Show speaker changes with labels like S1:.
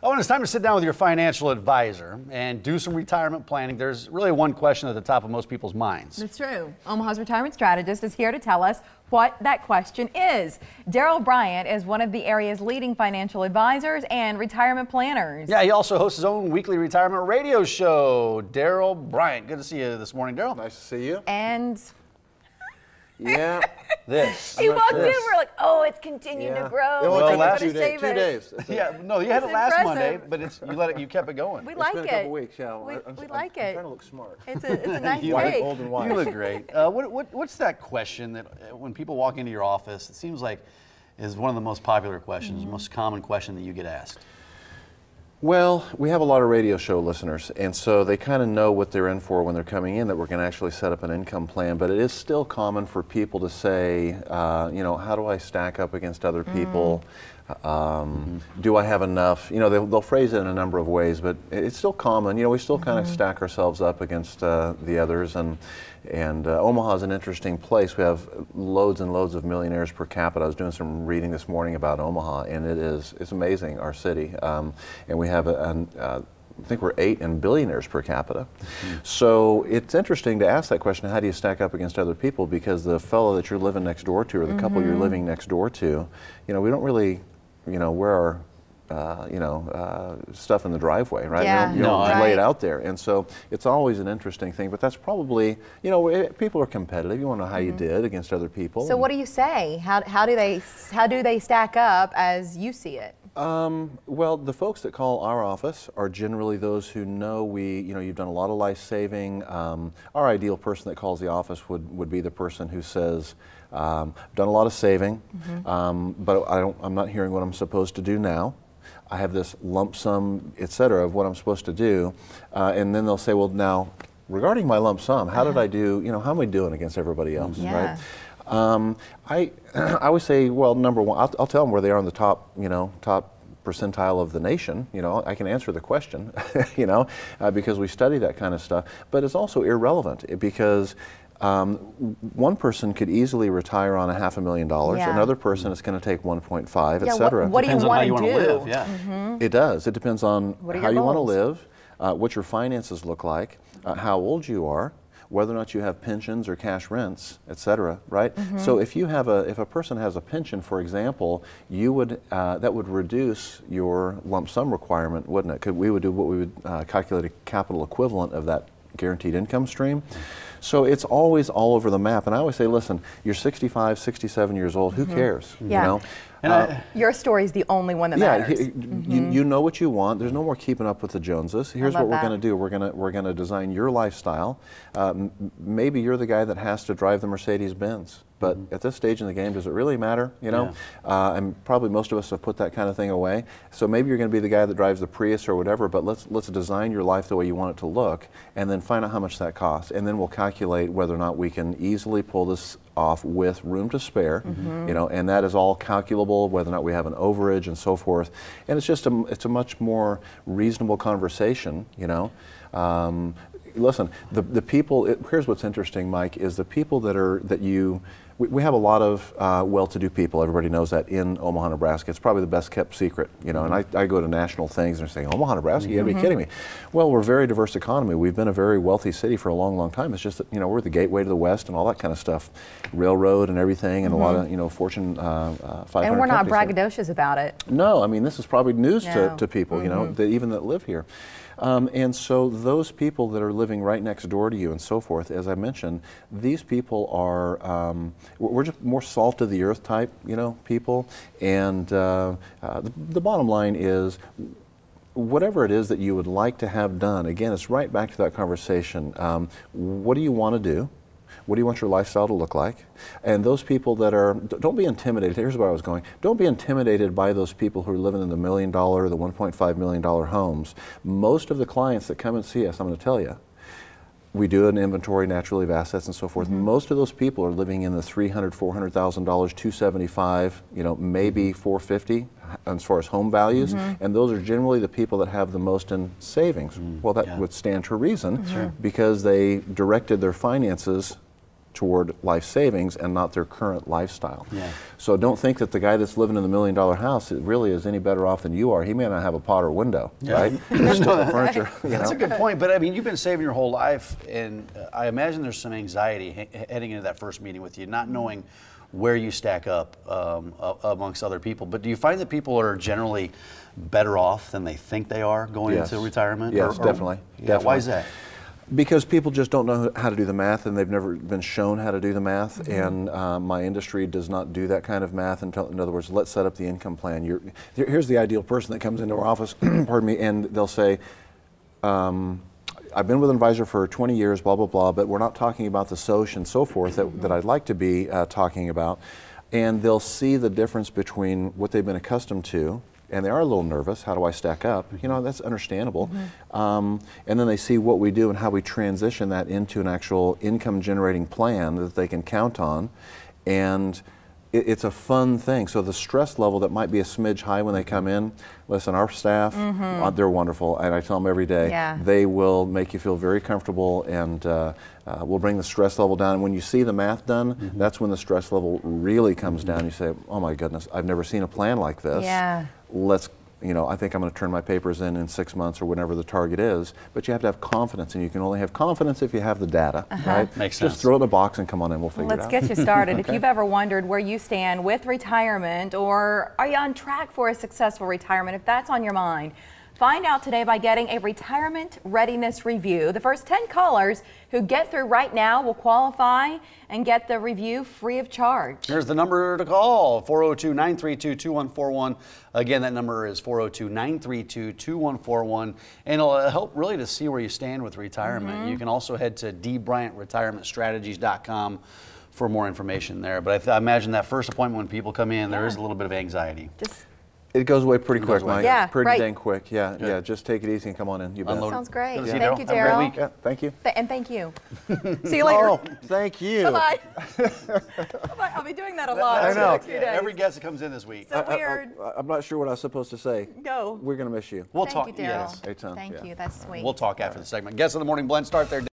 S1: Oh, and it's time to sit down with your financial advisor and do some retirement planning. There's really one question at the top of most people's minds.
S2: That's true. Omaha's retirement strategist is here to tell us what that question is. Darrell Bryant is one of the area's leading financial advisors and retirement planners.
S1: Yeah, he also hosts his own weekly retirement radio show. Darrell Bryant, good to see you this morning, Darrell.
S3: Nice to see you.
S2: And
S3: yeah,
S1: this.
S2: he walked in, we're like, oh, it's continued to grow.
S3: It only
S1: last
S3: took 2 days.
S1: Yeah, no, you had it last
S2: impressive.
S1: Monday, but you kept it going.
S2: We like
S3: It's been
S2: it.
S3: a couple weeks, yeah.
S2: We like
S3: I'm
S2: it.
S3: trying to look smart.
S2: It's a nice
S1: You
S2: break.
S3: Old and wise.
S1: You look great. What's that question that when people walk into your office, it seems like is one of the most popular questions, most common question that you get asked?
S3: Well, we have a lot of radio show listeners, and so they kind of know what they're in for when they're coming in, that we're going to actually set up an income plan. But it is still common for people to say, you know, how do I stack up against other people? Do I have enough? You know, they'll phrase it in a number of ways, but it's still common. You know, we still kind of stack ourselves up against the others, and Omaha is an interesting place. We have loads and loads of millionaires per capita. I was doing some reading this morning about Omaha, and it's amazing, our city. And we have I think we're 8 in billionaires per capita. So it's interesting to ask that question, how do you stack up against other people? Because the fellow that you're living next door to, or the couple you're living next door to, you know, we don't really, you know, wear our stuff in the driveway, right?
S2: Yeah.
S3: You don't
S2: Right.
S3: lay it out there. And so it's always an interesting thing, but that's probably, you know, people are competitive. You want to know how you did against other people.
S2: So what do you say? How do they stack up as you see it?
S3: Well, the folks that call our office are generally those who know you've done a lot of life saving. Our ideal person that calls the office would be the person who says, done a lot of saving, but I'm not hearing what I'm supposed to do now. I have this lump sum, et cetera, of what I'm supposed to do. And then they'll say, well, now, regarding my lump sum, how did I do, you know, how am I doing against everybody else, right? I always say, well, number one, I'll tell them where they are on the top, top percentile of the nation. You know, I can answer the question, you know, because we study that kind of stuff. But it's also irrelevant because one person could easily retire on $500,000.
S2: Yeah.
S3: Another person is going to take 1.5, et cetera.
S2: What do you want to do?
S1: Live, yeah.
S3: It does. It depends on how you want to live, what your finances look like, how old you are, whether or not you have pensions or cash rents, et cetera, right? So if a person has a pension, for example, that would reduce your lump sum requirement, wouldn't it? We would do what we would calculate a capital equivalent of that guaranteed income stream. So it's always all over the map. And I always say, listen, you're 65, 67 years old, who cares?
S2: Yeah.
S3: You know?
S2: Your story is the only one that matters.
S3: You know what you want. There's no more keeping up with the Joneses. Here's what we're going to do. We're going to design your lifestyle. Maybe you're the guy that has to drive the Mercedes-Benz. But at this stage in the game, does it really matter? You know, and probably most of us have put that kind of thing away. So maybe you're going to be the guy that drives the Prius or whatever. But let's design your life the way you want it to look, and then find out how much that costs, and then we'll calculate whether or not we can easily pull this off with room to spare. You know, and that is all calculable, whether or not we have an overage and so forth. And it's just it's a much more reasonable conversation. You know. Listen, the people, here's what's interesting, Mike, is the people we have a lot of well-to-do people, everybody knows that, in Omaha, Nebraska. It's probably the best kept secret, you know, and I go to national things and they're saying, Omaha, Nebraska, you gotta be kidding me. Well, we're a very diverse economy. We've been a very wealthy city for a long, long time. It's just that, you know, we're the gateway to the West and all that kind of stuff. Railroad and everything, and a lot of, you know, Fortune 500
S2: And we're not
S3: companies
S2: braggadocious about it.
S3: No, I mean, this is probably news to people, you know, that live here. And so those people that are living right next door to you and so forth, as I mentioned, these people are, we're just more salt of the earth type, you know, people. And the bottom line is, whatever it is that you would like to have done, again, it's right back to that conversation. What do you want to do? What do you want your lifestyle to look like? And those people that are, don't be intimidated. Here's where I was going. Don't be intimidated by those people who are living in the $1 million, the $1.5 million homes. Most of the clients that come and see us, I'm going to tell you, we do an inventory naturally of assets and so forth. Most of those people are living in the $300,000, $400,000, $275,000, you know, maybe $450,000 as far as home values, and those are generally the people that have the most in savings. Well, that would stand to reason because they directed their finances toward life savings and not their current lifestyle.
S1: Yeah.
S3: So don't think that the guy that's living in the $1 million house really is any better off than you are. He may not have a pot or window, right? Just the furniture.
S1: That's a good point. But I mean, you've been saving your whole life, and I imagine there's some anxiety heading into that first meeting with you, not knowing where you stack up amongst other people. But do you find that people are generally better off than they think they are going into retirement?
S3: Yes, definitely.
S1: Yeah, why is that?
S3: Because people just don't know how to do the math, and they've never been shown how to do the math, and my industry does not do that kind of math. In other words, let's set up the income plan. Here's the ideal person that comes into our office, pardon me, and they'll say, I've been with an advisor for 20 years, blah, blah, blah, but we're not talking about the SOCH and so forth that I'd like to be talking about. And they'll see the difference between what they've been accustomed to, and they are a little nervous. How do I stack up? You know, that's understandable. And then they see what we do and how we transition that into an actual income generating plan that they can count on. And it's a fun thing. So the stress level that might be a smidge high when they come in, listen, our staff, they're wonderful, and I tell them every day, they will make you feel very comfortable, and we'll bring the stress level down. And when you see the math done, that's when the stress level really comes down. You say, oh my goodness, I've never seen a plan like this. Let's, you know, I think I'm going to turn my papers in 6 months or whenever the target is. But you have to have confidence, and you can only have confidence if you have the data, right?
S1: Makes sense.
S3: Just throw it in a box and come on in, we'll figure it out.
S2: Let's get you started. If you've ever wondered where you stand with retirement, or are you on track for a successful retirement, if that's on your mind, find out today by getting a retirement readiness review. The first 10 callers who get through right now will qualify and get the review free of charge.
S1: Here's the number to call, 402-932-2141. Again, that number is 402-932-2141. And it'll help really to see where you stand with retirement. You can also head to dbryantretirementstrategies.com for more information there. But I imagine that first appointment when people come in, there is a little bit of anxiety.
S3: It goes away pretty quick, Mike.
S2: Yeah,
S3: pretty dang quick. Yeah, yeah. Just take it easy and come on in. You bet.
S2: That sounds great.
S1: Good to see you,
S2: Thank you,
S1: Darrell.
S2: Darrell.
S1: Have a great week.
S3: Thank you.
S2: And thank you. See you later.
S3: Oh, thank you.
S2: Bye-bye. Bye-bye. I'll be doing that a lot.
S3: I know.
S1: Every guest that comes in this week.
S2: So weird.
S3: I'm not sure what I was supposed to say.
S2: Go.
S3: We're going to miss you.
S1: We'll
S2: Thank
S1: talk.
S2: you, Darrell.
S1: Yes.
S2: Thank you. That's sweet.
S1: We'll talk after the segment. Guests of the Morning Blend start their day.